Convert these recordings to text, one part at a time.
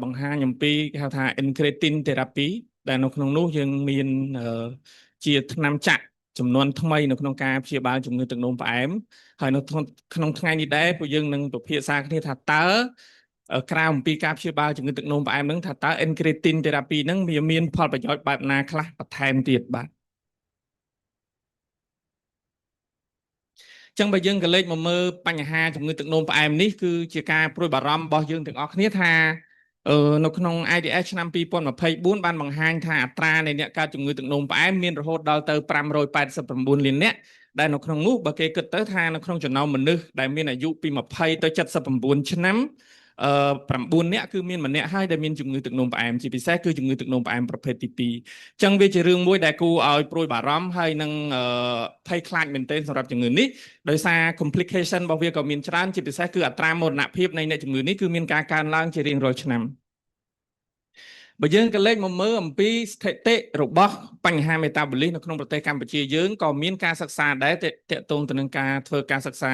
បង្ហាញអំពីគេហៅថា incretin therapy ដែលនៅក្នុងនោះយើងមានជាថ្នាំចាក់ចំនួនថ្មីនៅក្នុងការព្យាបាលជំងឺទឹកនោមផ្អែមហើយនៅក្នុងថ្ងៃនេះដែរពួកយើងនឹងពិភាក្សាគ្នាថាតើក្រៅអំពីការព្យាបាលជំងឺទឹកនោមផ្អែមនឹងថាតើ incretin therapy នឹងវាមានផលប្រយោជន៍បែបណាខ្លះបន្ថែមទៀតបាទចឹងបើយើងក៏លេចមកមើលបញ្ហាជំងឺទឹកនោមផ្អែមនេះគឺជាការព្រួយបារម្ភរបស់យើងទាំងអស់គ្នាថានៅក្នុង IDS ឆ្នាំ2024បានបង្ហាញថាអត្រានៃអ្នកកើតជំងឺទឹកនោមផ្អែមមានរហូតដល់ទៅ589លាននាក់ដែលនៅក្នុងនោះបើគេគិតទៅថានៅក្នុងចំណោមមនុស្សដែលមានអាយុពី20ទៅ79ឆ្នាំ9នាក់គឺមានម្នាក់ហើយដែលមានជំងឺទឹកនោមផ្អែមជាពិសេសគឺជំងឺទឹកនោមផ្អែមប្រភេទទី2អញ្ចឹងវាជារឿងមួយដែលគួរឲ្យព្រួយបារម្ភហើយនឹងភ័យខ្លាចមែនទែនសម្រាប់ជំងឺនេះដោយសារ complication របស់វាក៏មានច្រើនជាពិសេសគឺអត្រាមរណភាពនៃអ្នកជំងឺនេះគឺមានការកើនឡើងជារៀងរាល់ឆ្នាំបើយើងក៏លេខមកមើលអំពីស្ថិតិរបស់បញ្ហា metabolic នៅក្នុងប្រទេសកម្ពុជាយើងក៏មានការសិក្សាដែរទាក់ទងទៅនឹងការធ្វើការសិក្សា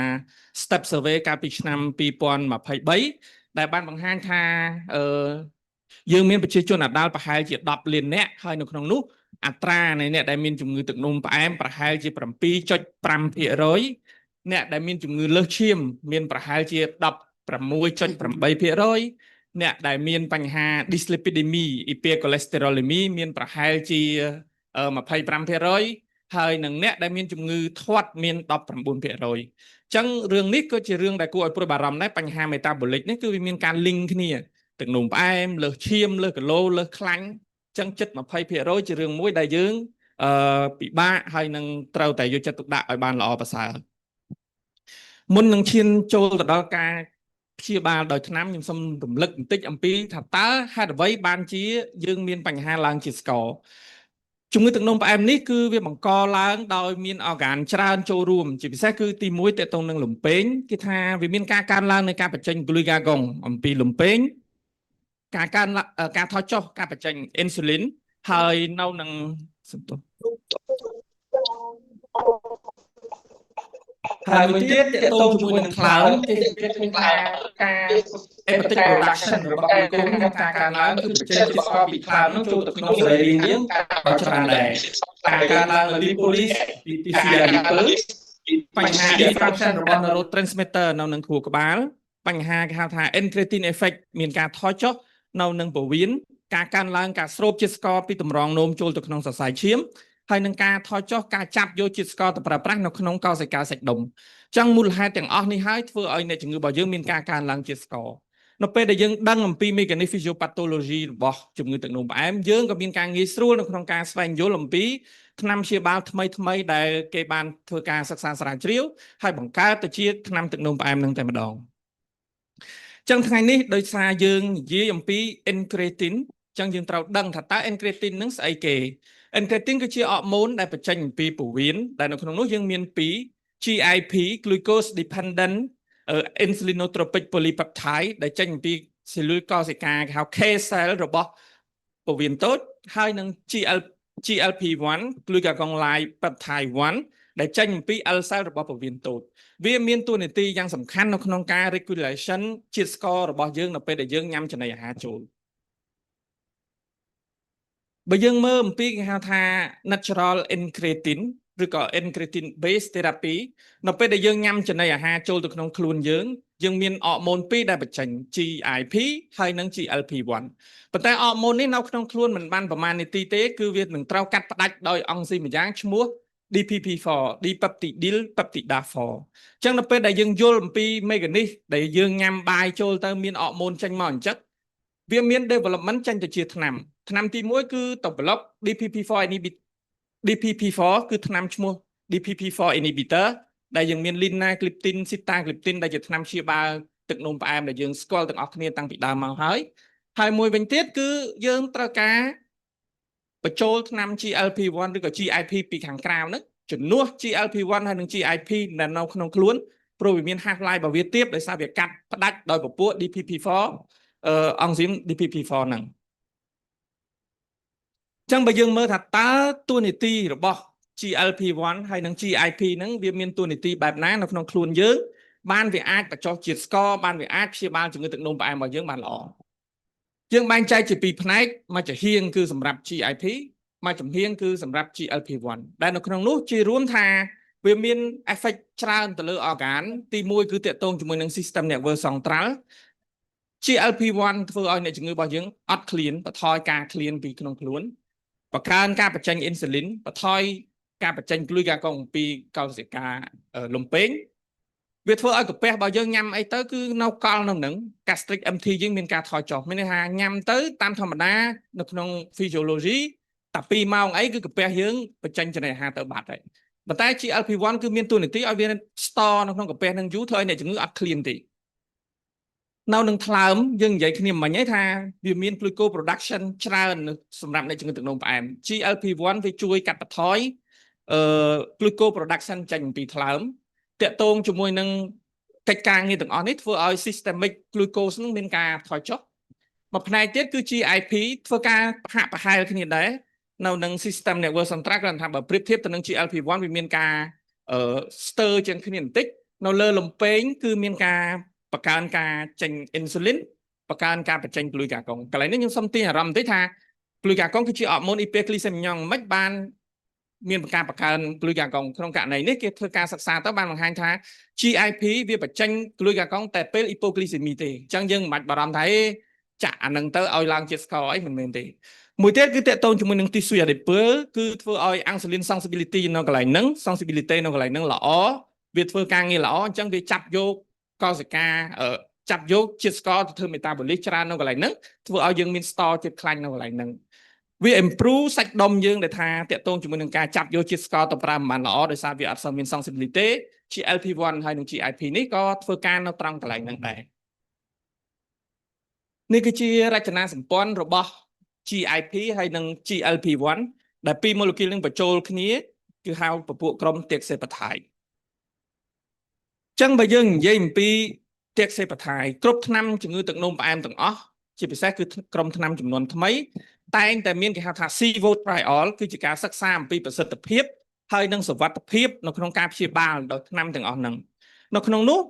step survey កាលពីឆ្នាំ2023ដែលបានបង្ហាញថាយើងមានប្រជាជនអដាលប្រហែលជា10លាននាក់ហើយនៅក្នុងនោះអត្រានៃអ្នកដែលមានជំងឺទឹកនោមផ្អែមប្រហែលជា7.5%អ្នកដែលមានជំងឺលើសឈាមមានប្រហែលជា16.8%អ្នកដែលមានបញ្ហា dyslipidemia hypercholesterolemia មានប្រហែលជា25%ហើយនឹងអ្នកដែលមានជំងឺធាត់មាន19%អញ្ចឹងរឿងនេះក៏ជារឿងដែលគួរឲ្យព្រួយបារម្ភដែរបញ្ហា metabolic នេះគឺវាមានការ link គ្នាទឹកនោមផ្អែមលើសឈាមលើសគីឡូលើសខ្លាញ់អញ្ចឹងជិត20%ជារឿងមួយដែលយើងពិបាកហើយនឹងត្រូវតែយកចិត្តទុកដាក់ឲ្យបានល្អប្រសើរមុននឹងឈានចូលទៅដល់ការព្យាបាលដោយថ្នាំខ្ញុំសូមរំលឹកបន្តិចអំពីថាតើហេតុអ្វីបានជាយើងមានបញ្ហាឡើងជាស្ករជំងឺទឹកនោមផ្អែមនេះគឺវាបង្កឡើងដោយមានអរហ្គានច្រើនចូលរួមជាពិសេសគឺទី1តកតងនឹងលំពេងគេថាវាមានការកើនឡើងនៃការបញ្ចេញ glucagon អំពីលំពេងការថយចុះការបញ្ចេញ insulin ហើយនៅនឹងហើយមួយទៀតតកតងជាមួយនឹងខ្លោនគេឃើញថាការ hepatic production របស់ glucagon ការកើនឡើងគឺបញ្ចេញជាតិស្ករពីខ្លោននោះចូលទៅក្នុងសរីរាង្គយើងក៏ច្រើនដែរការកើនឡើង lipolysis PCR lipase បញ្ហា dysfunction របស់ neurotransmitter នៅនឹងខួរក្បាលបញ្ហាគេហៅថា incretin effect មានការថយចុះនៅនឹងពោះវៀនការកើនឡើងការស្រូបជាតិស្ករពីតម្រងនោមចូលទៅក្នុងសរសៃឈាមហើយនឹងការថយចុះការចាប់យកជាតិស្ករទៅប្រើប្រាស់នៅក្នុងកោសិកាសាច់ដុំអញ្ចឹងមូលហេតុទាំងអស់នេះហើយធ្វើឲ្យអ្នកជំងឺរបស់យើងមានការកើនឡើងជាតិស្ករនៅពេលដែលយើងដឹងអំពី mechanism physiopathology របស់ជំងឺទឹកនោមផ្អែមយើងក៏មានការងាយស្រួលនៅក្នុងការស្វែងយល់អំពីថ្នាំព្យាបាលថ្មីដែលគេបានធ្វើការសិក្សាស្រាវជ្រាវហើយបង្កើតទៅជាថ្នាំទឹកនោមផ្អែមនឹងតែម្ដងចឹងថ្ងៃនេះដោយសារយើងនិយាយអំពី incretin ចឹងយើងត្រូវដឹងថាតើ incretin នឹងស្អីគេ incretin គឺជាអរម៉ូនដែលបញ្ចេញពីពោះវៀនដែលនៅក្នុងនោះយើងមានពីរ GIP glucose dependent insulinotropic polypeptide ដែលចេញពី cellule កោសិកាគេហៅ K cell របស់ពោះវៀនតូចហើយនឹង GLP-1 glucagon like peptide 1ដែលចេញពី L cell របស់ពោះវៀនតូចវាមានតួនាទីយ៉ាងសំខាន់នៅក្នុងការ regulation ជាតិស្កររបស់យើងនៅពេលដែលយើងញ៉ាំចំណីអាហារចូលបើយើងមើលអំពីគេហៅថា natural incretin ឬក៏ incretin based therapy នៅពេលដែលយើងញ៉ាំចំណីអាហារចូលទៅក្នុងខ្លួនយើងមានអរម៉ូនពីរដែលបញ្ចេញ GIP ហើយនិង GLP-1 ប៉ុន្តែអរម៉ូននេះនៅក្នុងខ្លួនមិនបានប្រមាណនាទីទេគឺវានឹងត្រូវកាត់ផ្ដាច់ដោយអង់ស៊ីមម្យ៉ាងឈ្មោះ DPP4 dipeptidyl peptidase 4អញ្ចឹងនៅពេលដែលយើងយល់អំពី mechanism ដែលយើងញ៉ាំបាយចូលទៅមានអរម៉ូនចេញមកអញ្ចឹងវាមាន development ចេញទៅជាថ្នាំទី1គឺទៅ block DPP4 inhibitor DPP4 គឺថ្នាំឈ្មោះ DPP4 inhibitor ដែលយើងមាន linagliptin sitagliptin ដែលជាថ្នាំព្យាបាលទឹកនោមផ្អែមដែលយើងស្គាល់ទាំងអស់គ្នាតាំងពីដើមមកហើយមួយវិញទៀតគឺយើងត្រូវការបញ្ចូលថ្នាំ GLP-1 ឬក៏ GIP ពីខាងក្រៅហ្នឹងជំនួស GLP-1 ហើយនិង GIP ដែលនៅក្នុងខ្លួនព្រោះវាមាន half life របស់វាទាបដោយសារវាកាត់ផ្ដាច់ដោយពពួក DPP4 អង់ស៊ីម DPP4 ហ្នឹងចឹងបើយើងមើលថាតើតួនាទីរបស់ GLP-1 ហើយនិង GIP ហ្នឹងវាមានតួនាទីបែបណានៅក្នុងខ្លួនយើងបានវាអាចបញ្ចុះជាតិស្ករបានវាអាចព្យាបាលជំងឺទឹកនោមផ្អែមរបស់យើងបានល្អ យើងបែងចែកជាពីរផ្នែកមួយចំហៀងគឺសម្រាប់ GIP មួយចំហៀងគឺសម្រាប់ GLP-1 ដែលនៅក្នុងនោះជារួមថាវាមាន effect ច្រើនទៅលើ organ ទី1គឺតាក់ទងជាមួយនឹង system nervous central GLP-1 ធ្វើឲ្យអ្នកជំងឺរបស់យើងអត់ឃ្លានបន្ថយការឃ្លានពីក្នុងខ្លួនបង្កើនការបញ្ចេញអ៊ីនស៊ូលីនបន្ថយការបញ្ចេញហ្លូយកាកុងពីកោសិកាលំពេងវាធ្វើឲ្យកាពះរបស់យើងញ៉ាំអីទៅគឺនៅកលនៅនឹង gastric empty យើងមានការថយចុះមានន័យថាញ៉ាំទៅតាមធម្មតានៅក្នុង physiology តែ2ម៉ោងអីគឺកាពះយើងបញ្ចេញចំណីអាហារទៅបាត់ហើយប៉ុន្តែ GLP-1 គឺមានតួនាទីឲ្យវា store នៅក្នុងកាពះនឹងយូរធ្វើឲ្យអ្នកជំងឺអត់ឃ្លានទេនៅនឹងថ្លើមយើងនិយាយគ្នាមិញហ្នឹងថាវាមាន glucose production ច្រើនសម្រាប់អ្នកជំងឺទឹកនោមផ្អែម GLP-1 វាជួយកាត់បន្ថយglucose production ចេញពីថ្លើមតាក់ទងជាមួយនឹងកិច្ចការងារទាំងអស់នេះធ្វើឲ្យ systemic glucose នឹងមានការថយចុះមួយផ្នែកទៀតគឺ GIP ធ្វើការហាក់ប្រហែលគ្នាដែរនៅនឹង system nervous central គាត់ថាបើប្រៀបធៀបទៅនឹង GLP-1 វាមានការស្ទើរជាងគ្នាបន្តិចនៅលើលំពេងគឺមានការបង្កើនការចេញអ៊ីនស៊ូលីនបង្កើនការបញ្ចេញហ្លូយកាកុងកន្លែងនេះខ្ញុំសូមទាញអារម្មណ៍បន្តិចថាហ្លូយកាកុងគឺជាអរម៉ូនអ៊ីពេគ្លីសេមីញ៉ុងមិនបានមានការបង្កើនហ្លូយកាកុងក្នុងករណីនេះគេធ្វើការសិក្សាទៅបានបង្ហាញថា GIP វាបញ្ចេញហ្លូយកាកុងតែពេលអ៊ីប៉ូគ្លីសេមីទេអញ្ចឹងយើងមិនបាច់បារម្ភថាចាក់អានឹងទៅឲ្យឡើងជាតិស្ករអីមិនមែនទេមួយទៀតគឺតកតងជាមួយនឹង tissue adipose គឺធ្វើឲ្យ insulin sensibility នៅកន្លែងហ្នឹង sensibility នៅកន្លែងហ្នឹងល្អវាធ្វើការងារល្អអញ្ចឹងវាចាប់យកកោសិកាចាប់យកជាតិស្ករទៅធ្វើ metabolic ច្រើននៅកន្លែងហ្នឹងធ្វើឲ្យយើងមាន store ជាតិខ្លាញ់នៅកន្លែងហ្នឹងវា improve សាច់ដុំយើងដែលថាតកតងជាមួយនឹងការចាប់យកជាតិស្ករទៅប្រើមិនបានល្អដោយសារវាអត់សូវមាន sensibility GLP-1 ហើយនិង GIP នេះក៏ធ្វើការនៅត្រង់កន្លែងហ្នឹងដែរនេះគឺជារចនាសម្ព័ន្ធរបស់ GIP ហើយនិង GLP-1 ដែលពីរ molecule នឹងបញ្ចូលគ្នាគឺហៅពពួកក្រុមទៀកសេបថៃចឹងបើយើងនិយាយអំពីទៀកសេបថៃគ្រប់ថ្នាំជំងឺទឹកនោមផ្អែមទាំងអស់ជាពិសេសគឺក្រុមថ្នាំចំនួនថ្មីតែងតែមានគេហៅថា SIVO trial គឺជាការសិក្សាអំពីប្រសិទ្ធភាពហើយនិងសុវត្ថិភាពនៅក្នុងការព្យាបាលដោយថ្នាំទាំងអស់ហ្នឹងនៅក្នុងនោះ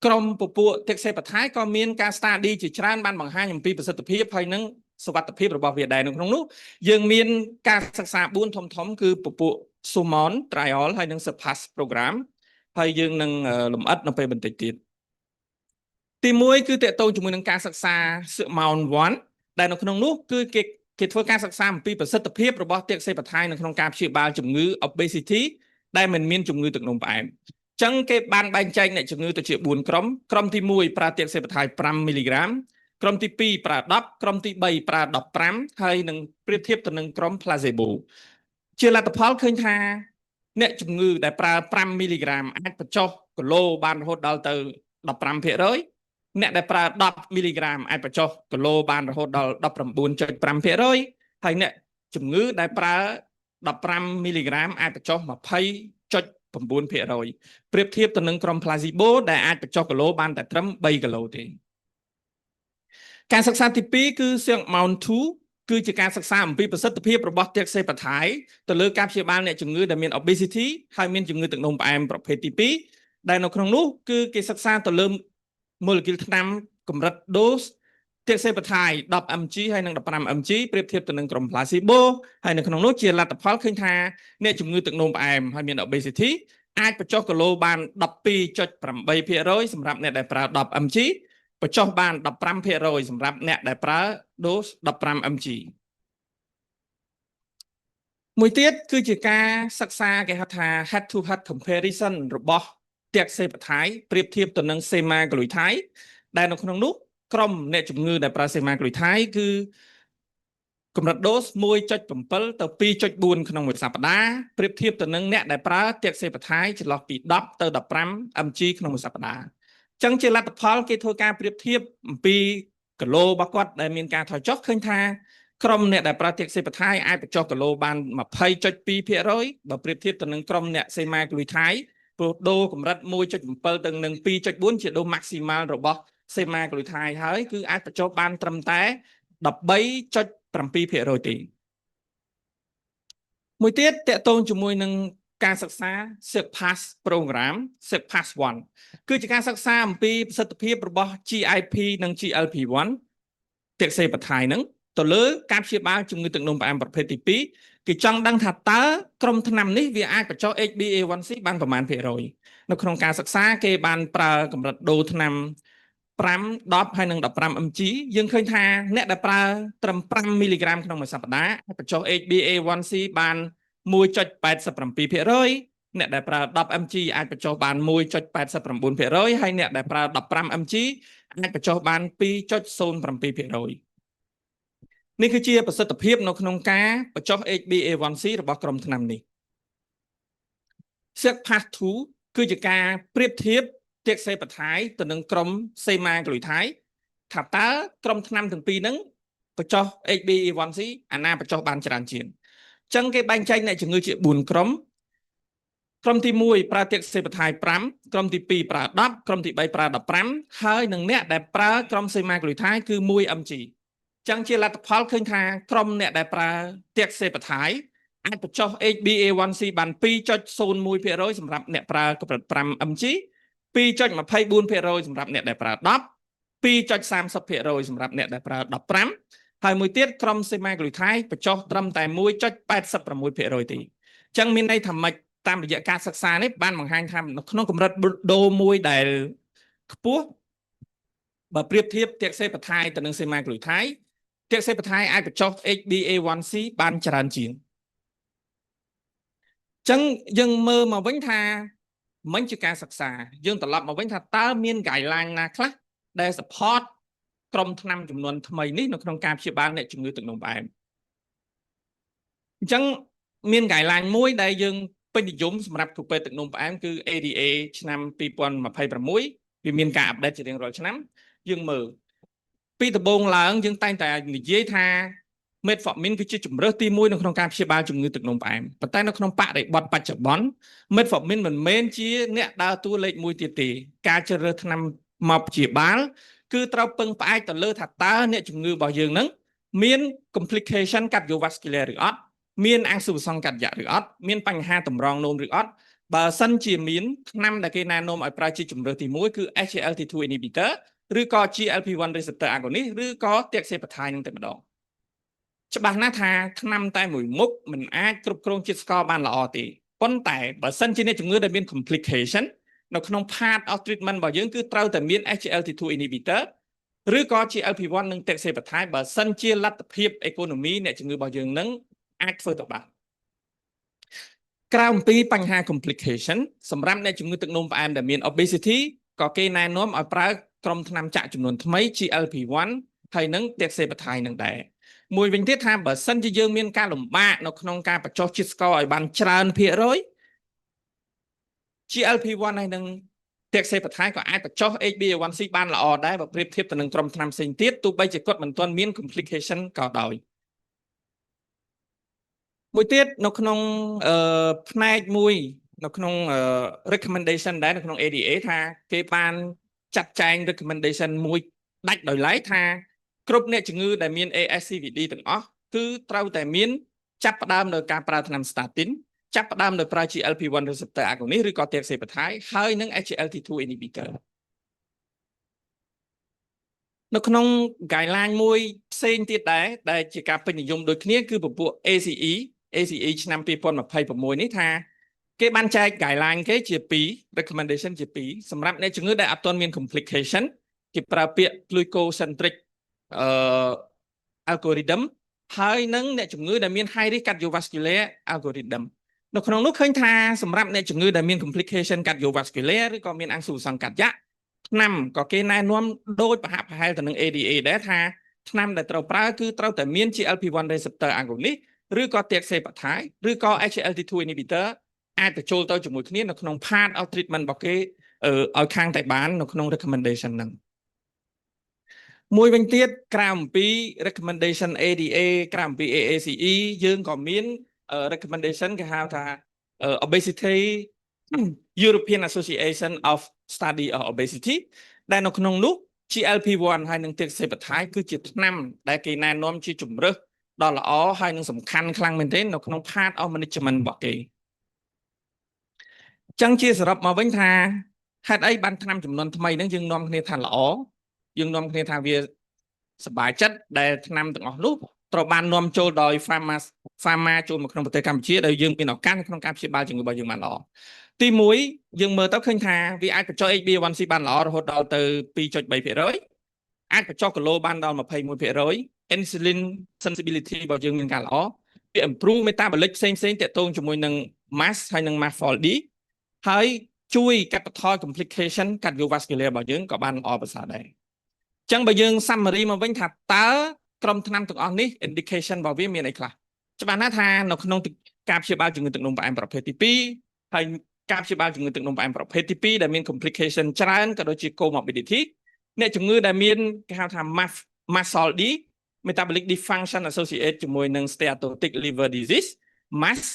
ក្រុមពពួកទៀកសេបថៃក៏មានការ study ជាច្រើនបានបង្ហាញអំពីប្រសិទ្ធភាពហើយនិងសុវត្ថិភាពរបស់វាដែរនៅក្នុងនោះយើងមានការសិក្សា4ធំៗគឺពពួក Summon trial ហើយនិង Surpass program ហើយយើងនឹងលម្អិតនៅពេលបន្តិចទៀតទី1គឺតកតងជាមួយនឹងការសិក្សា Summon 1ដែលនៅក្នុងនោះគឺគេធ្វើការសិក្សាអំពីប្រសិទ្ធភាពរបស់ទៀកសេបថៃនៅក្នុងការព្យាបាលជំងឺ obesity ដែលមិនមានជំងឺទឹកនោមផ្អែមចឹងគេបានបែងចែកអ្នកជំងឺទៅជា4ក្រុមក្រុមទី1ប្រើទៀកសេបថៃ5មីលីក្រាមក្រុមទី2ប្រើ10ក្រុមទី3ប្រើ15ហើយនឹងប្រៀបធៀបទៅនឹងក្រុម placebo ជាលទ្ធផលឃើញថាអ្នកជំងឺដែលប្រើ5មីលីក្រាមអាចបញ្ចុះគីឡូបានរហូតដល់ទៅ 15% អ្នកដែលប្រើ10មីលីក្រាមអាចបញ្ចុះគីឡូបានរហូតដល់ 19.5% ហើយអ្នកជំងឺដែលប្រើ15មីលីក្រាមអាចបញ្ចុះ 20.9% ប្រៀបធៀបទៅនឹងក្រុម placebo ដែលអាចបញ្ចុះគីឡូបានតែត្រឹម3គីឡូទេការសិក្សាទី2គឺ Surmount 2គឺជាការសិក្សាអំពីប្រសិទ្ធភាពរបស់ទៀកសេបថៃទៅលើការព្យាបាលអ្នកជំងឺដែលមាន obesity ហើយមានជំងឺទឹកនោមផ្អែមប្រភេទទី2ដែលនៅក្នុងនោះគឺគេសិក្សាទៅលើ molecule ថ្នាំកម្រិត dose ទៀកសេបថៃ10 mg ហើយនិង15 mg ប្រៀបធៀបទៅនឹងក្រុម placebo ហើយនៅក្នុងនោះជាលទ្ធផលឃើញថាអ្នកជំងឺទឹកនោមផ្អែមហើយមាន obesity អាចបញ្ចុះគីឡូបាន 12.8% សម្រាប់អ្នកដែលប្រើ10 mgបញ្ចុះបាន 15% សម្រាប់អ្នកដែលប្រើ dose 15 mg មួយទៀតគឺជាការសិក្សាគេហៅថា head to head comparison របស់ទៀកសេបថៃប្រៀបធៀបទៅនឹង semaglutide ដែលនៅក្នុងនោះក្រុមអ្នកជំងឺដែលប្រើ semaglutide គឺកម្រិតដូស 1.7 ទៅ 2.4 ក្នុងមួយសប្តាហ៍ប្រៀបធៀបទៅនឹងអ្នកដែលប្រើទៀកសេបថៃចន្លោះពី10ទៅ15 mg ក្នុងមួយសប្តាហ៍ចឹងជាលទ្ធផលគេធ្វើការប្រៀបធៀបអំពីគីឡូរបស់គាត់ដែលមានការថយចុះឃើញថាក្រុមអ្នកដែលប្រើទៀកសេបថៃអាចបញ្ចុះគីឡូបាន 20.2% បើប្រៀបធៀបទៅនឹងក្រុមអ្នក semaglutide ព្រោះដូសកម្រិត 1.7 ទៅនឹង 2.4 ជាដូស maximal របស់ semaglutide ហើយគឺអាចបញ្ចុះបានត្រឹមតែ 13.7% ទេមួយទៀតតកតងជាមួយនឹងការសិក្សា Surpass program Surpass 1គឺជាការសិក្សាអំពីប្រសិទ្ធភាពរបស់ GIP និង GLP-1 ទាក់សេបថៃហ្នឹងទៅលើការព្យាបាលជំងឺទឹកនោមផ្អែមប្រភេទទី2គេចង់ដឹងថាតើក្រុមថ្នាំនេះវាអាចបញ្ចុះ HbA1c បានប្រមាណភាគរយនៅក្នុងការសិក្សាគេបានប្រើកម្រិតដូសថ្នាំ5 10ហើយនិង15 mg យើងឃើញថាអ្នកដែលប្រើត្រឹម5មីលីក្រាមក្នុងមួយសប្តាហ៍បញ្ចុះ HbA1c បាន1.87%អ្នកដែលប្រើ10 mg អាចបញ្ចុះបាន1.89%ហើយអ្នកដែលប្រើ15 mg អាចបញ្ចុះបាន2.07%នេះគឺជាប្រសិទ្ធភាពនៅក្នុងការបញ្ចុះ HbA1c របស់ក្រុមថ្នាំនេះ SECPAS2 គឺជាការប្រៀបធៀបទាក់សេបថៃទៅនឹងក្រុមសេម៉ាក្លុយថៃថាតើក្រុមថ្នាំទាំងពីរហ្នឹងបញ្ចុះ HbA1c អាណាបញ្ចុះបានច្រើនជាងអញ្ចឹងគេបែងចែកអ្នកជំងឺជា4ក្រុមក្រុមទី1ប្រើទាក់សេបថៃ5ក្រុមទី2ប្រើ10ក្រុមទី3ប្រើ15ហើយនឹងអ្នកដែលប្រើក្រុមសេម៉ាក្លុយថៃគឺ1 mg ចឹងជាលទ្ធផលឃើញថាក្រុមអ្នកដែលប្រើទាក់សេបថៃអាចបញ្ចុះ HbA1c បាន2.01% សម្រាប់អ្នកប្រើកម្រិត5 mg 2.24% សម្រាប់អ្នកដែលប្រើ10 2.30% សម្រាប់អ្នកដែលប្រើ15ហើយមួយទៀតក្រុមសេម៉ាក្លុយថៃបញ្ចុះត្រឹមតែ1.86%ទេអញ្ចឹងមានន័យថាម៉េចតាមរយៈការសិក្សានេះបានបង្ហាញថានៅក្នុងកម្រិតដូមួយដែលខ្ពស់បើប្រៀបធៀបទាក់សេបថៃទៅនឹងសេម៉ាក្លុយថៃទាក់សេបថៃអាចបញ្ចុះ HbA1c បានច្រើនជាងចឹងយើងមើលមកវិញថាមិនជាការសិក្សាយើងត្រឡប់មកវិញថាតើមាន guideline ណាខ្លះដែល support ក្រុមថ្នាំចំនួនថ្មីនេះនៅក្នុងការព្យាបាលអ្នកជំងឺទឹកនោមផ្អែមអញ្ចឹងមាន guideline មួយដែលយើងពេញនិយមសម្រាប់គ្រូពេទ្យទឹកនោមផ្អែមគឺ ADA ឆ្នាំ2026វាមានការអាប់ដេតជារៀងរាល់ឆ្នាំយើងមើលពីដំបូងឡើងយើងតែងតែនិយាយថាMetformin គឺជាជម្រើសទី1នៅក្នុងការព្យាបាលជំងឺទឹកនោមផ្អែមប៉ុន្តែនៅក្នុងបរិបទបច្ចុប្បន្ន Metformin មិនមែនជាអ្នកដើរតួលេខ1ទៀតទេការជ្រើសរើសថ្នាំមកព្យាបាលគឺត្រូវពឹងផ្អែកទៅលើថាតើអ្នកជំងឺរបស់យើងនឹងមាន complication cardiovascular ឬអត់មានអាំងសុបសង្កតយៈឬអត់មានបញ្ហាតម្រងនោមឬអត់បើសិនជាមានថ្នាំដែលគេណែនាំឲ្យប្រើជាជម្រើសទី1គឺ SGLT2 inhibitor ឬក៏ GLP-1 receptor agonist ឬក៏ទាក់សេបថៃនឹងតែម្ដងច្បាស់ណាស់ថាថ្នាំតែមួយមុខមិនអាចគ្រប់គ្រងជាតិស្ករបានល្អទេប៉ុន្តែបើសិនជាអ្នកជំងឺដែលមាន complication នៅក្នុង part of treatment របស់យើងគឺត្រូវតែមាន SGLT2 inhibitor ឬក៏ GLP-1 និងទាក់សេបថៃបើសិនជាលទ្ធភាព economy អ្នកជំងឺរបស់យើងនឹងអាចធ្វើទៅបានក្រៅអំពីបញ្ហា complication សម្រាប់អ្នកជំងឺទឹកនោមផ្អែមដែលមាន obesity ក៏គេណែនាំឲ្យប្រើក្រុមថ្នាំចាក់ចំនួនថ្មី GLP-1 ហើយនឹងទាក់សេបថៃនឹងដែរមួយវិញទៀតថាបើសិនជាយើងមានការលំបាកនៅក្នុងការបញ្ចុះជាតិស្ករឲ្យបានច្រើនភាគរយ GLP-1 ហើយនឹងទាក់សេបថៃក៏អាចបញ្ចុះ HbA1c បានល្អដែរបើប្រៀបធៀបទៅនឹងក្រុមថ្នាំផ្សេងទៀតទោះបីជាគាត់មិនទាន់មាន complication ក៏ដោយមួយទៀតនៅក្នុងផ្នែកមួយនៅក្នុងrecommendation ដែរនៅក្នុង ADA ថាគេបានចាត់ចែង recommendation មួយដាច់ដោយឡែកថាគ្រប់អ្នកជំងឺដែលមាន ASCVD ទាំងអស់គឺត្រូវតែមានចាប់ផ្ដើមនៅការប្រើថ្នាំ statin ចាប់ផ្ដើមនៅប្រើ GLP-1 receptor agonist ឬក៏ទាក់សេបថៃហើយនឹង SGLT2 inhibitor នៅក្នុង guideline មួយផ្សេងទៀតដែរដែលជាការពេញនិយមដូចគ្នាគឺពពួក ACE ឆ្នាំ2026នេះថាគេបានចែក guideline គេជា2 recommendation ជា2សម្រាប់អ្នកជំងឺដែលអត់ទាន់មាន complication គេប្រើពាក្យ glucocentric algorithm ហើយនឹងអ្នកជំងឺដែលមាន high risk cardiovascular algorithm នៅក្នុងនោះឃើញថាសម្រាប់អ្នកជំងឺដែលមាន complication cardiovascular ឬក៏មានអាំងសុបសង្កតយៈថ្នាំក៏គេណែនាំដូចប្រហាក់ប្រហែលទៅនឹង ADA ដែរថាថ្នាំដែលត្រូវប្រើគឺត្រូវតែមាន GLP-1 receptor agonist ឬក៏ទាក់សេបថៃឬក៏ SGLT2 inhibitor អាចបញ្ចូលទៅជាមួយគ្នានៅក្នុង part of treatment របស់គេឲ្យខាងតែបាននៅក្នុង recommendation ហ្នឹងមួយវិញទៀតក្រៅអំពី recommendation ADA ក្រៅអំពី AACE យើងក៏មាន recommendation គេហៅថា obesity European Association of Study of Obesity ដែលនៅក្នុងនោះ GLP-1 ហើយនឹងទាក់សេបថៃគឺជាថ្នាំដែលគេណែនាំជាជម្រើសដ៏ល្អហើយនឹងសំខាន់ខ្លាំងមែនទែននៅក្នុង part of management របស់គេចឹងជាសរុបមកវិញថាហេតុអីបានថ្នាំចំនួនថ្មីហ្នឹងយើងនាំគ្នាថាល្អយើងនាំគ្នាថាវា សប្បាយចិត្តដែលឆ្នាំទាំងអស់នោះត្រូវបាននាំចូលដោយ pharma ចូលមកក្នុងប្រទេសកម្ពុជាដែលយើងមានឱកាសក្នុងការព្យាបាលជំងឺរបស់យើងបានល្អទី1យើងមើលទៅឃើញថាវាអាចបញ្ចុះ HbA1c បានល្អរហូតដល់ទៅ 2.3% អាចបញ្ចុះគីឡូបានដល់ 21% insulin sensibility របស់យើងមានការល្អវា improve metabolic ផ្សេងតាក់ទងជាមួយនឹង mass ហើយនិង MASLD ហើយជួយកាត់បន្ថយ complication cardiovascular របស់យើងក៏បានល្អប្រសើរដែរអញ្ចឹងបើយើង summary មកវិញថាតើក្រុមថ្នាំទាំងអស់នេះ indication របស់វាមានអីខ្លះច្បាស់ណាស់ថានៅក្នុងការព្យាបាលជំងឺទឹកនោមផ្អែមប្រភេទទី2ហើយការព្យាបាលជំងឺទឹកនោមផ្អែមប្រភេទទី2ដែលមាន complication ច្រើនក៏ដូចជា comorbidity អ្នកជំងឺដែលមានគេហៅថា MASLD metabolic dysfunction associated ជាមួយនឹង steatotic liver disease MASH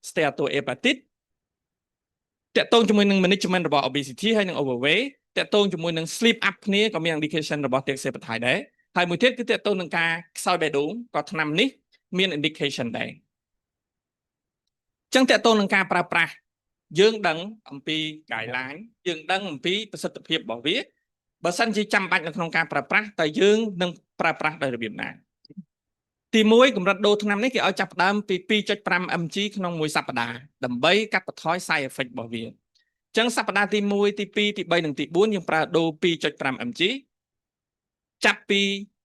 steatohepatitis តកតងជាមួយនឹង management របស់ obesity ហើយនិង overweight តកតងជាមួយនឹង sleep apnea ក៏មាន indication របស់ tirzepatide ដែរហើយមួយទៀតគឺតកតងនឹងការខ្សោយបេះដូងក៏ថ្នាំនេះមាន indication ដែរអញ្ចឹងតកតងនឹងការប្រើប្រាស់យើងដឹងអំពី guideline យើងដឹងអំពីប្រសិទ្ធភាពរបស់វាបើសិនជាចាំបាច់នៅក្នុងការប្រើប្រាស់តើយើងនឹងប្រើប្រាស់ដោយរបៀបណាទី1កម្រិតដូសថ្នាំនេះគេឲ្យចាប់ផ្ដើមពី 2.5 mg ក្នុងមួយសប្តាហ៍ដើម្បីកាត់បន្ថយ side effect របស់វាអញ្ចឹងសប្តាហ៍ទី1ទី2ទី3និងទី4យើងប្រើដូស 2.5 mg ចាប់ពី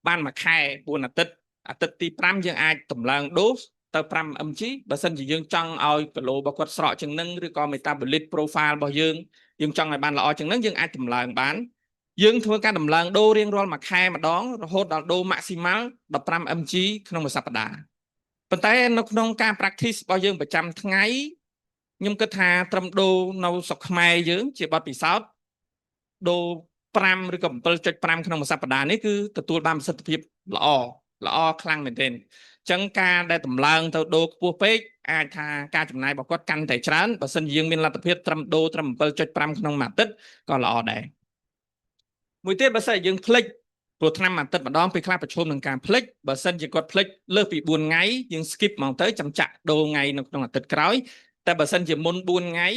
បានមួយខែ4អាទិត្យអាទិត្យទី5យើងអាចតម្លើងដូសទៅ5 mg បើសិនជាយើងចង់ឲ្យគីឡូរបស់គាត់ស្រកជាងនឹងឬក៏ metabolic profile របស់យើងចង់ឲ្យបានល្អជាងនឹងយើងអាចតម្លើងបានយើងធ្វើការដំឡើងដូសរៀងរាល់មួយខែម្ដងរហូតដល់ដូស maximal 15 mg ក្នុងមួយសប្តាហ៍ប៉ុន្តែនៅក្នុងការ practice របស់យើងប្រចាំថ្ងៃខ្ញុំគិតថាត្រឹមដូសនៅស្រុកខ្មែរយើងជាបទពិសោធន៍ដូស5ឬក៏ 7.5 ក្នុងមួយសប្តាហ៍នេះគឺទទួលបានប្រសិទ្ធភាពល្អខ្លាំងមែនទែនអញ្ចឹងការដែលតម្លើងទៅដូសខ្ពស់ពេកអាចថាការចំណាយរបស់គាត់កាន់តែច្រើនបើសិនជាយើងមានលទ្ធភាពត្រឹមដូសត្រឹម 7.5 ក្នុងមួយអាទិត្យក៏ល្អដែរមួយទៀតបើសិនយើងភ្លេចព្រោះថ្នាំអាទិត្យម្ដងពេលខ្លះប្រឈមនឹងការភ្លេចបើសិនជាគាត់ភ្លេចលើសពី4ថ្ងៃយើង skip មកទៅចាំចាក់ដូសថ្ងៃនៅក្នុងអាទិត្យក្រោយតែបើសិនជាមុន4ថ្ងៃ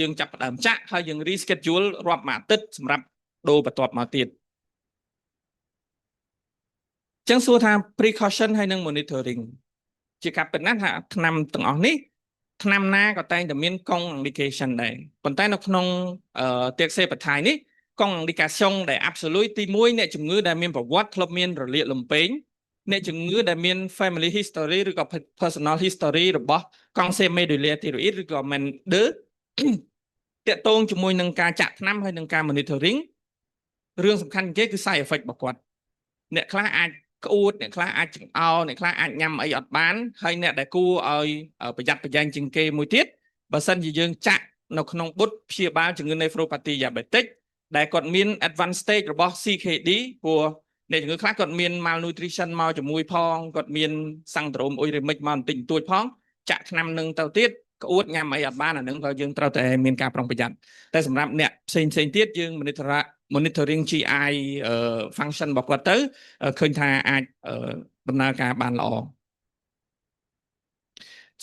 យើងចាប់ផ្ដើមចាក់ហើយយើង reschedule រាប់មួយអាទិត្យសម្រាប់ដូសបន្ទាប់មកទៀតចឹងសួរថា precaution ហើយនិង monitoring ជាការពិតណាស់ថាថ្នាំទាំងអស់នេះថ្នាំណាក៏តែងតែមានកុង indication ដែរប៉ុន្តែនៅក្នុងtirzepatideនេះកុង indication ដែល absolute ទី1អ្នកជំងឺដែលមានប្រវត្តិធ្លាប់មានរលាកលំពេងអ្នកជំងឺដែលមាន family history ឬក៏ personal history របស់កង់ medullary thyroid ឬក៏ MENDER តកតងជាមួយនឹងការចាក់ថ្នាំហើយនឹងការ monitoring រឿងសំខាន់គេគឺ side effect របស់គាត់អ្នកខ្លះអាចក្អួតអ្នកខ្លះអាចចង្អោរអ្នកខ្លះអាចញ៉ាំអីអត់បានហើយអ្នកដែលគួរឲ្យប្រយ័ត្នប្រយែងជាងគេមួយទៀតបើសិនជាយើងចាក់នៅក្នុងបុតព្យាបាលជំងឺ nephropathy diabetic ដែលគាត់មាន advanced stage របស់ CKD ព្រោះអ្នកជំងឺខ្លះគាត់មាន malnutrition មកជាមួយផងគាត់មាន syndrome uremic មកបន្តិចបន្តួចផងចាក់ថ្នាំនឹងទៅទៀតក្អួតញ៉ាំអីអត់បានអានឹងក៏យើងត្រូវតែមានការប្រុងប្រយ័ត្នតែសម្រាប់អ្នកផ្សេងទៀតយើង monitoring GI function របស់គាត់ទៅឃើញថាអាចដំណើរការបានល្អ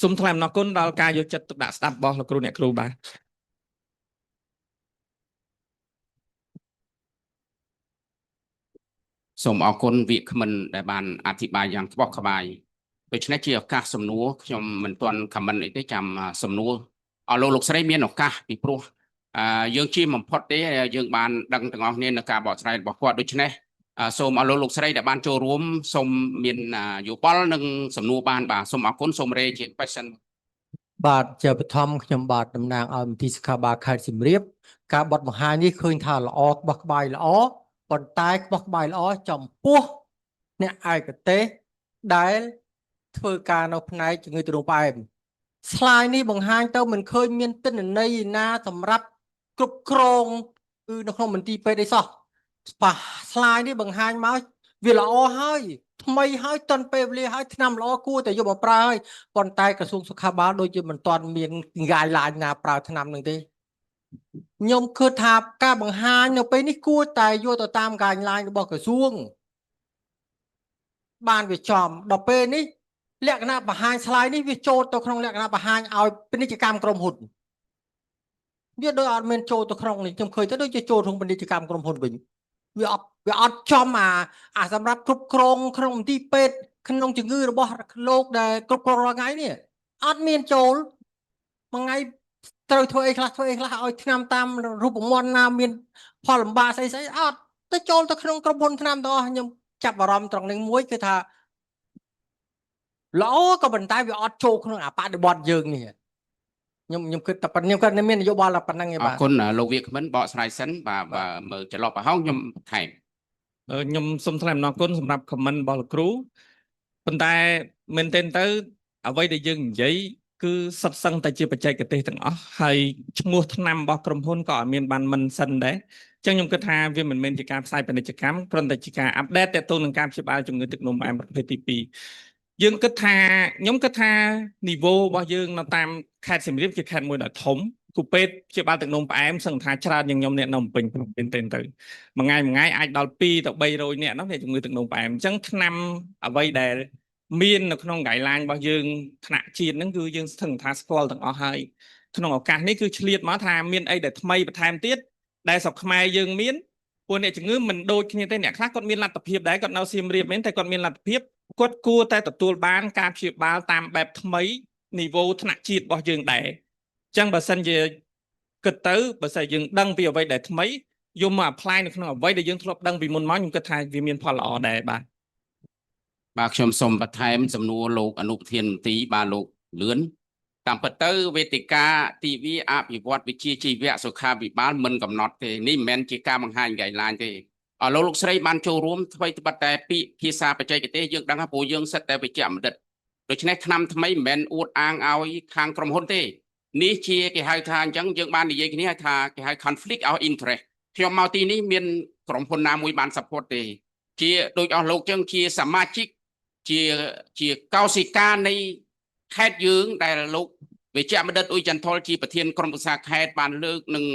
សូមថ្លែងអំណរគុណដល់ការយកចិត្តទុកដាក់ស្ដាប់របស់លោកគ្រូអ្នកគ្រូបាទសូមអរគុណវាគ្មិនដែលបានអធិប្បាយយ៉ាងក្បោះក្បាយដូច្នេះជាឱកាសសំណួរខ្ញុំមិនទាន់ comment អីទេចាំសំណួរអរលោកស្រីមានឱកាសពីព្រោះយើងជាបំផុតទេយើងបានដឹងទាំងអស់គ្នានៅការបកស្រាយរបស់គាត់ដូច្នេះសូមអរលោកស្រីដែលបានចូលរួមសូមមានយោបល់និងសំណួរបានបាទសូមអរគុណសូមរេជា question បាទជាបឋមខ្ញុំបាទតំណាងឲ្យមន្ទីរសុខាភិបាលខេត្តសៀមរាបការបទបង្ហាញនេះឃើញថាល្អក្បោះក្បាយល្អប៉ុន្តែក្បោះក្បាយល្អចំពោះអ្នកឯកទេសដែលធ្វើការនៅផ្នែកជំងឺទឹកនោមផ្អែមស្លាយនេះបង្ហាញទៅមិនឃើញមានទិន្នន័យណាសម្រាប់គ្រប់គ្រងគឺនៅក្នុងមន្ទីរពេទ្យអីសោះស្លាយនេះបង្ហាញមកវាល្អហើយថ្មីហើយតន់ពេលវេលាហើយថ្នាំល្អគួរតែយកមកប្រើហើយប៉ុន្តែក្រសួងសុខាភិបាលដូចជាមិនទាន់មាន guideline ណាប្រើថ្នាំនឹងទេខ្ញុំគិតថាការបង្ហាញនៅពេលនេះគួរតែយកទៅតាម guideline របស់ក្រសួងបានវាចំដល់ពេលនេះលក្ខណៈបង្ហាញស្លាយនេះវាចូលទៅក្នុងលក្ខណៈបង្ហាញឲ្យពាណិជ្ជកម្មក្រុមហ៊ុនវាដូចអត់មានចូលទៅក្នុងនេះខ្ញុំឃើញទៅដូចជាចូលក្នុងពាណិជ្ជកម្មក្រុមហ៊ុនវិញវាអត់ វាអត់ចំសម្រាប់គ្រប់គ្រងក្នុងមន្ទីរពេទ្យក្នុងជំងឺរបស់លោកដែលគ្រប់គ្រងរាល់ថ្ងៃនេះអត់មានចូលមួយថ្ងៃត្រូវធ្វើអីខ្លះឲ្យថ្នាំតាមរូបមន្តណាមានផលលំបាកស្អីអត់ទៅចូលទៅក្នុងក្រុមហ៊ុនថ្នាំទាំងអស់ខ្ញុំចាប់អារម្មណ៍ត្រង់នេះមួយគឺថាល្អក៏ប៉ុន្តែវាអត់ចូលក្នុងបដិបត្តិយើងនេះខ្ញុំគិតតែប៉ុណ្្នឹងខ្ញុំគាត់មាននយោបាយប៉ុណ្្នឹងឯង អ បាទ រគុណលោកវាគ្មិនបកស្រាយសិនបាទមើលច្រឡប់ប្រហោងខ្ញុំថែម ខ្ញុំសូមថ្លែងអំណរគុណសម្រាប់ comment របស់លោកគ្រូប៉ុន្តែមែនទែនទៅអ្វីដែលយើងនិយាយគឺសុទ្ធសឹងតែជាបច្ចេកទេសទាំងអស់ហើយឈ្មោះថ្នាំរបស់ក្រុមហ៊ុនក៏អត់មានបានមិនសិនដែរអញ្ចឹងខ្ញុំគិតថាវាមិនមែនជាការផ្សាយពាណិជ្ជកម្មគ្រាន់តែជាការអាប់ដេតទាក់ទងនឹងការព្យាបាលជំងឺទឹកនោមផ្អែមប្រភេទទី2យើងគិតថាខ្ញុំគិតថា niveau របស់យើងនៅតាមខេត្តសៀមរាបជាខេត្តមួយដ៏ធំគូពេទ្យព្យាបាលទឹកនោមផ្អែមសឹងថាច្រើនជាងខ្ញុំអ្នកនៅភ្នំពេញមែនទែនទៅមួយថ្ងៃអាចដល់2ទៅ300នាក់នោះអ្នកជំងឺទឹកនោមផ្អែមអញ្ចឹងថ្នាំអ្វីដែលមាននៅក្នុង guideline របស់យើងថ្នាក់ជាតិហ្នឹងគឺយើងស្ថិតថាស្គាល់ទាំងអស់ហើយក្នុងឱកាសនេះគឺឆ្លៀតមកថាមានអីដែលថ្មីបន្ថែមទៀតដែលស្រុកខ្មែរយើងមានពួកអ្នកជំងឺមិនដូចគ្នាទេអ្នកខ្លះគាត់មានលទ្ធភាពដែរគាត់នៅសៀមរាបមែនតែគាត់មានលទ្ធភាពគាត់គួរតែទទួលបានការព្យាបាលតាមបែបថ្មី niveau ថ្នាក់ជាតិរបស់យើងដែរអញ្ចឹងបើសិនជាគិតទៅបើសិនយើងដឹងពីអ្វីដែលថ្មីយកមក apply នៅក្នុងអ្វីដែលយើងធ្លាប់ដឹងពីមុនមកខ្ញុំគិតថាវាមានផលល្អដែរបាទ បាទខ្ញុំសូមបន្ថែមសំណួរលោកអនុប្រធានមន្ត្រីបាទលោកលឿនតាមពិតទៅវេទិកាទិវាអភិវឌ្ឍវិជ្ជាជីវៈសុខាភិបាលមិនកំណត់ទេនេះមិនមែនជាការបង្ហាញ guideline ទេលោកស្រីបានចូលរួមធ្វើត្បិតតែពាក្យភាសាបច្ចេកទេសយើងដឹងថាព្រោះយើងសិតតែវិជ្ជាបណ្ឌិតដូច្នេះថ្នាំថ្មីមិនមែនអួតអាងឲ្យខាងក្រុមហ៊ុនទេនេះជាគេហៅថាអញ្ចឹងយើងបាននិយាយគ្នាថាគេហៅ conflict of interest ខ្ញុំមកទីនេះមានក្រុមហ៊ុនណាមួយបាន support ទេជាដូចអស់លោកចឹងជាសមាជិកជាកោសិកានៃខេត្តយើងដែលលោកវិជ្ជបណ្ឌិតអ៊ុយចន្ទថុលជាប្រធានក្រុមប្រឹក្សាខេត្តបានលើកនឹង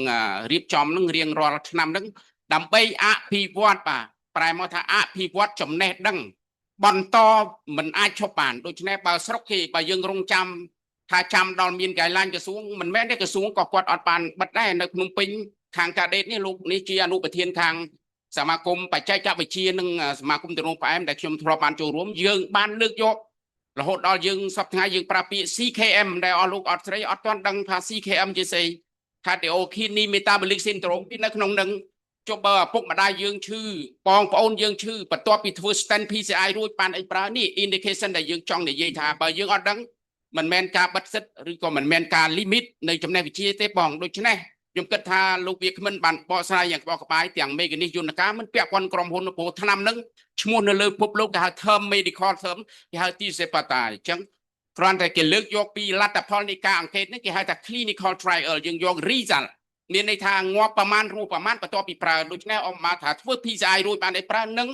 រៀបចំនឹងរៀងរាល់ឆ្នាំហ្នឹងដើម្បីអភិវឌ្ឍបាទប្រែមកថាអភិវឌ្ឍចំណេះដឹងបន្តមិនអាចឈប់បានដូច្នេះបើស្រុកគេបើយើងរងចាំថាចាំដល់មាន guideline ក្រសួងមិនមែនទេក្រសួងក៏គាត់អត់បានបិទដែរនៅភ្នំពេញខាងកាដេតនេះលោកនេះជាអនុប្រធានខាងសមាគមបច្ចេកវិទ្យានិងសមាគមទឹកនោមផ្អែមដែលខ្ញុំធ្លាប់បានចូលរួមយើងបានលើកយករហូតដល់យើងសប្តាហ៍យើងប្រើពាក្យ CKM ដែលអស់លោកអត់ស្រីអត់ទាន់ដឹងថា CKM ជាស្អី Cardiokidney Metabolic Syndrome ពីនៅក្នុងនឹងចុះបើឪពុកម្ដាយយើងឈឺបងប្អូនយើងឈឺបន្ទាប់ពីធ្វើ stent PCI រួចបានអីប្រើនេះ indication ដែលយើងចង់និយាយថាបើយើងអត់ដឹងមិនមែនការបិទសិទ្ធឬក៏មិនមែនការ limit នៃចំណេះវិជ្ជាទេបងដូច្នេះខ្ញុំគិតថាលោកវាគ្មិនបានបកស្រាយយ៉ាងក្បោះក្បាយទាំងមេកានិសយន្តការមិនពាក់ព័ន្ធក្រុមហ៊ុនព្រោះថ្នាំនឹងឈ្មោះនៅលើពិភពលោកគេហៅ term medical term គេហៅ Tirzepatide អញ្ចឹងគ្រាន់តែគេលើកយកពីលទ្ធផលនៃការអង្កេតនេះគេហៅថា clinical trial យើងយក result មានន័យថាងាប់ប្រមាណរស់ប្រមាណបន្ទាប់ពីប្រើដូច្នេះអមមកថាធ្វើ PCI រួចបានឲ្យប្រើនឹង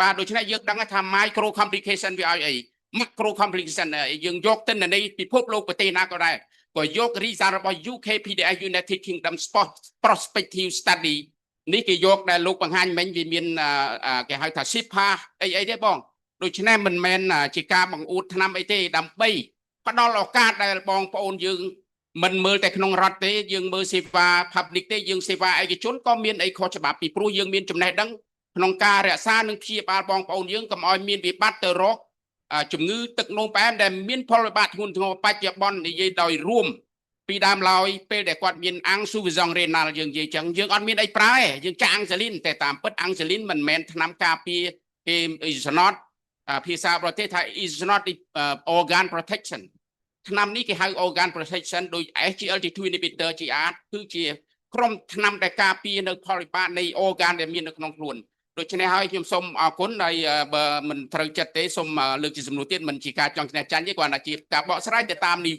បាទដូច្នេះយើងដឹងថា micro complication វាឲ្យអី macro complication យើងយកទិន្នន័យពិភពលោកប្រទេសណាក៏ដែរក៏យក result របស់ UKPDS United Kingdom Prospective Study នេះគេយកដែលលោកបង្ហាញមិញវាមានគេហៅថា SIPA អីទេបងដូច្នេះមិនមែនជាការបង្អួតថ្នាំអីទេដើម្បីផ្ដល់ឱកាសដែលបងប្អូនយើងមិនមើលតែក្នុងរដ្ឋទេយើងមើលសេវា public ទេយើងសេវាឯកជនក៏មានអីខុសច្បាប់ពីព្រោះយើងមានចំណេះដឹងក្នុងការរក្សានិងព្យាបាលបងប្អូនយើងកុំឲ្យមានវិបត្តិទៅរកជំងឺទឹកនោមផ្អែមដែលមានផលវិបាកធ្ងន់ធ្ងរបច្ចុប្បន្ននិយាយដោយរួមពីដើមឡើយពេលដែលគាត់មានអាំងស៊ូវីសង់រេណាល់យើងនិយាយចឹងយើងអត់មានអីប្រើទេយើងចាក់អាំងសាលីនតែតាមពិតអាំងសាលីនមិនមែនថ្នាំការពារគេ is not ភាសាប្រទេសថា is not organ protection ថ្នាំនេះគេហៅ organ protection ដោយ SGLT2 inhibitor ជាអាចគឺជាក្រុមថ្នាំដែលការពារនៅផលវិបាកនៃ organ ដែលមាននៅក្នុងខ្លួនដូច្នេះហើយខ្ញុំសូមអរគុណហើយបើមិនត្រូវចិត្តទេសូមលើកជាសំណួរទៀតមិនជាការចង់ឈ្នះចាញ់ទេគ្រាន់តែជាការបកស្រាយទៅតាមនេះ